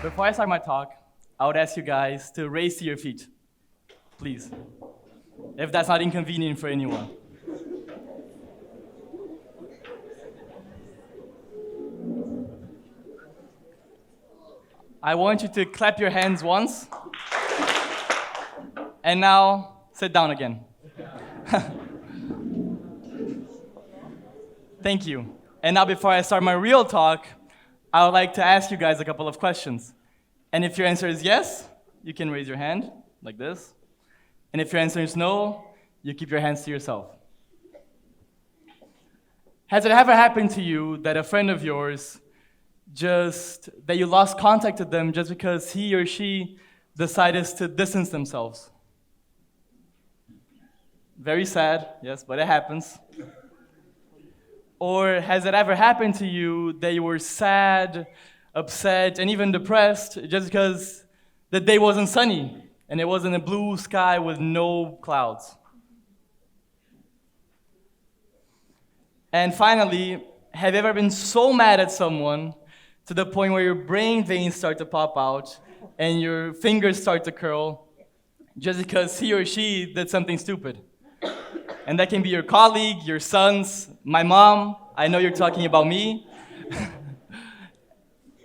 Before I start my talk, I would ask you guys to raise to your feet, please, if that's not inconvenient for anyone. I want you to clap your hands once, and now sit down again. Thank you. And now before I start my real talk, I would like to ask you guys a couple of questions. And if your answer is yes, you can raise your hand, like this. And if your answer is no, you keep your hands to yourself. Has it ever happened to you that a friend of yours, that you lost contact with them just because he or she decided to distance themselves? Very sad, yes, but it happens. Or has it ever happened to you that you were sad, upset, and even depressed just because the day wasn't sunny and it wasn't a blue sky with no clouds? And finally, have you ever been so mad at someone to the point where your brain veins start to pop out and your fingers start to curl just because he or she did something stupid? And that can be your colleague, your sons, my mom. I know you're talking about me.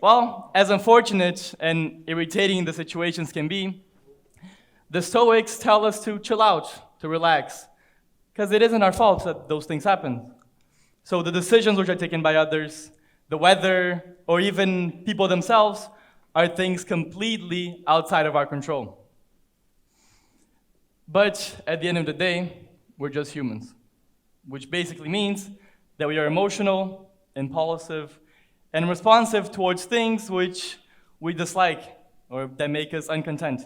Well, as unfortunate and irritating the situations can be, the Stoics tell us to chill out, to relax, because it isn't our fault that those things happen. So the decisions which are taken by others, the weather, or even people themselves are things completely outside of our control. But at the end of the day, we're just humans, which basically means that we are emotional, impulsive, and responsive towards things which we dislike or that make us uncontent.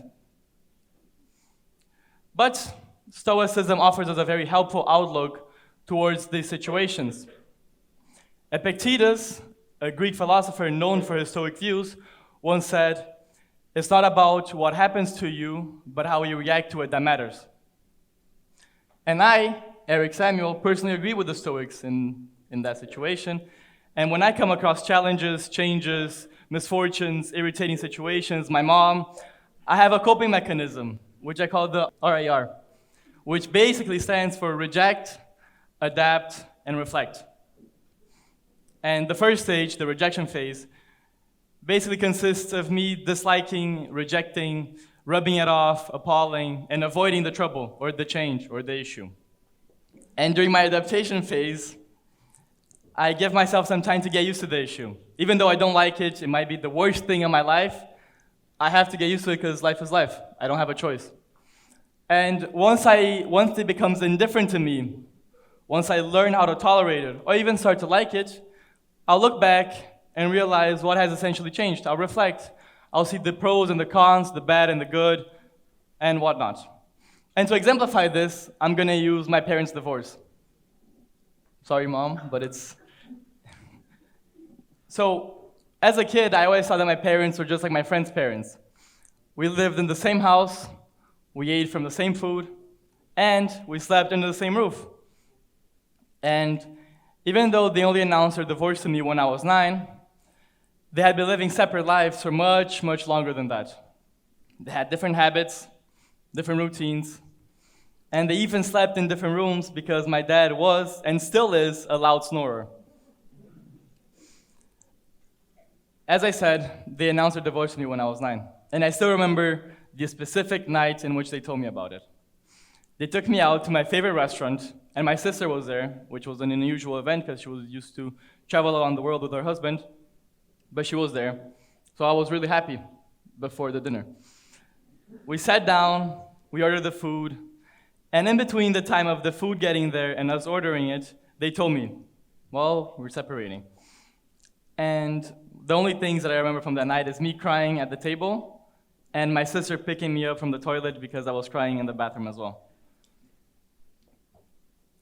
But Stoicism offers us a very helpful outlook towards these situations. Epictetus, a Greek philosopher known for his Stoic views, once said, "It's not about what happens to you, but how you react to it that matters." And I, Eric Samuel, personally agree with the Stoics in that situation. And when I come across challenges, changes, misfortunes, irritating situations, my mom, I have a coping mechanism, which I call the RAR, which basically stands for reject, adapt, and reflect. And the first stage, the rejection phase, basically consists of me disliking, rejecting, rubbing it off, appalling, and avoiding the trouble or the change or the issue. And during my adaptation phase, I give myself some time to get used to the issue. Even though I don't like it, it might be the worst thing in my life, I have to get used to it because life is life. I don't have a choice. And once it becomes indifferent to me, once I learn how to tolerate it, or even start to like it, I'll look back and realize what has essentially changed. I'll reflect. I'll see the pros and the cons, the bad and the good, and whatnot. And to exemplify this, I'm going to use my parents' divorce. Sorry, Mom, but it's... So, as a kid, I always thought that my parents were just like my friends' parents. We lived in the same house, we ate from the same food, and we slept under the same roof. And even though they only announced their divorce to me when I was 9, they had been living separate lives for much, much longer than that. They had different habits, different routines, and they even slept in different rooms because my dad was, and still is, a loud snorer. As I said, they announced their divorce to me when I was 9, and I still remember the specific night in which they told me about it. They took me out to my favorite restaurant, and my sister was there, which was an unusual event because she was used to travel around the world with her husband, but she was there, so I was really happy before the dinner. We sat down, we ordered the food, and in between the time of the food getting there and us ordering it, they told me, well, we're separating. And the only things that I remember from that night is me crying at the table and my sister picking me up from the toilet because I was crying in the bathroom as well.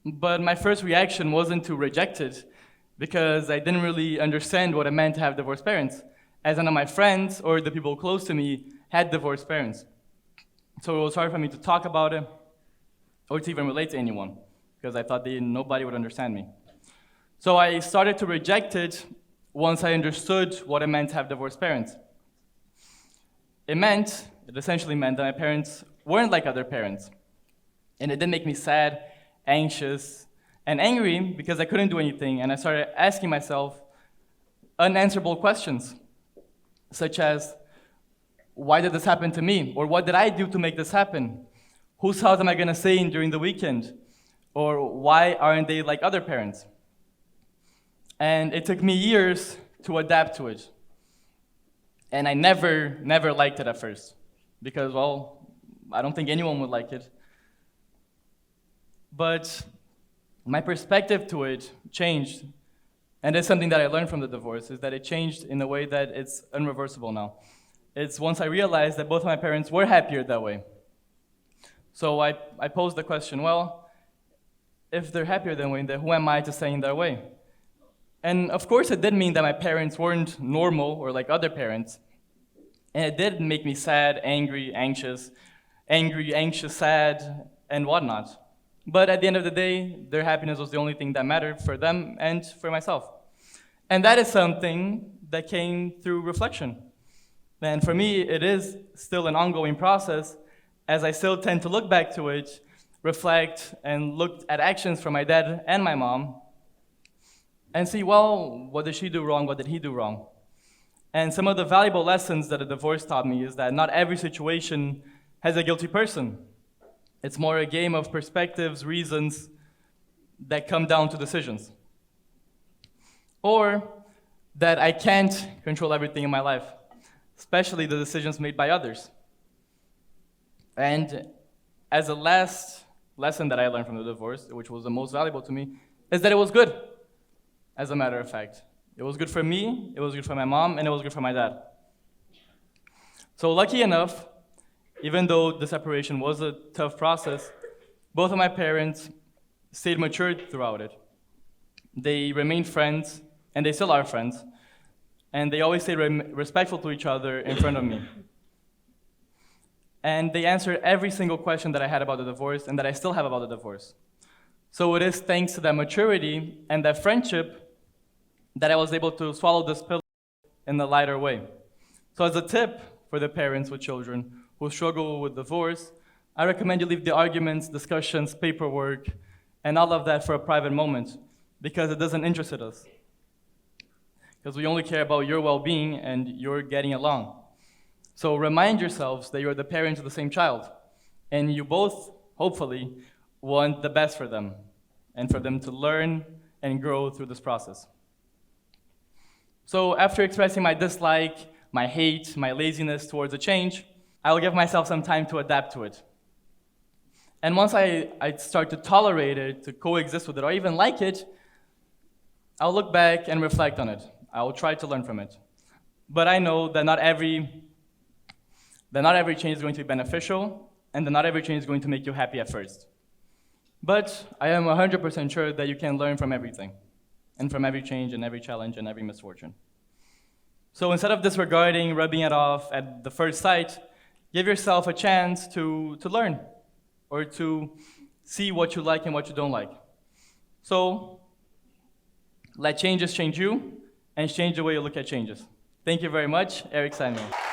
But my first reaction wasn't to reject it because I didn't really understand what it meant to have divorced parents, as none of my friends or the people close to me had divorced parents. So it was hard for me to talk about it or to even relate to anyone because I thought nobody would understand me. So I started to reject it once I understood what it meant to have divorced parents. it essentially meant that my parents weren't like other parents. And it did make me sad, anxious, and angry because I couldn't do anything, and I started asking myself unanswerable questions, such as, why did this happen to me? Or what did I do to make this happen? Whose house am I going to stay in during the weekend? Or why aren't they like other parents? And it took me years to adapt to it. And I never liked it at first. Because, well, I don't think anyone would like it. But my perspective to it changed. And it's something that I learned from the divorce, is that it changed in a way that it's unreversible now. It's once I realized that both of my parents were happier that way. So I posed the question, well, if they're happier that way, then who am I to say in their way? And of course it did mean that my parents weren't normal or like other parents. And it did make me sad, angry, anxious, sad, and whatnot. But at the end of the day, their happiness was the only thing that mattered for them and for myself. And that is something that came through reflection. And for me, it is still an ongoing process, as I still tend to look back to it, reflect, and look at actions from my dad and my mom, and see, well, what did she do wrong, what did he do wrong? And some of the valuable lessons that a divorce taught me is that not every situation has a guilty person. It's more a game of perspectives, reasons, that come down to decisions. Or that I can't control everything in my life, especially the decisions made by others. And as a last lesson that I learned from the divorce, which was the most valuable to me, is that it was good, as a matter of fact. It was good for me, it was good for my mom, and it was good for my dad. So lucky enough, even though the separation was a tough process, both of my parents stayed mature throughout it. They remained friends, and they still are friends, and they always stayed respectful to each other in front of me. And they answered every single question that I had about the divorce and that I still have about the divorce. So it is thanks to that maturity and that friendship that I was able to swallow this pill in a lighter way. So as a tip for the parents with children who struggle with divorce, I recommend you leave the arguments, discussions, paperwork, and all of that for a private moment, because it doesn't interest us. Because we only care about your well-being and your getting along. So remind yourselves that you're the parents of the same child, and you both, hopefully, want the best for them, and for them to learn and grow through this process. So after expressing my dislike, my hate, my laziness towards a change, I will give myself some time to adapt to it. And once I start to tolerate it, to coexist with it, or even like it, I'll look back and reflect on it. I will try to learn from it. But I know that not every change is going to be beneficial, and that not every change is going to make you happy at first. But I am 100% sure that you can learn from everything, and from every change, and every challenge, and every misfortune. So instead of disregarding, rubbing it off at the first sight, give yourself a chance to learn, or to see what you like and what you don't like. So let changes change you, and change the way you look at changes. Thank you very much, ESRM.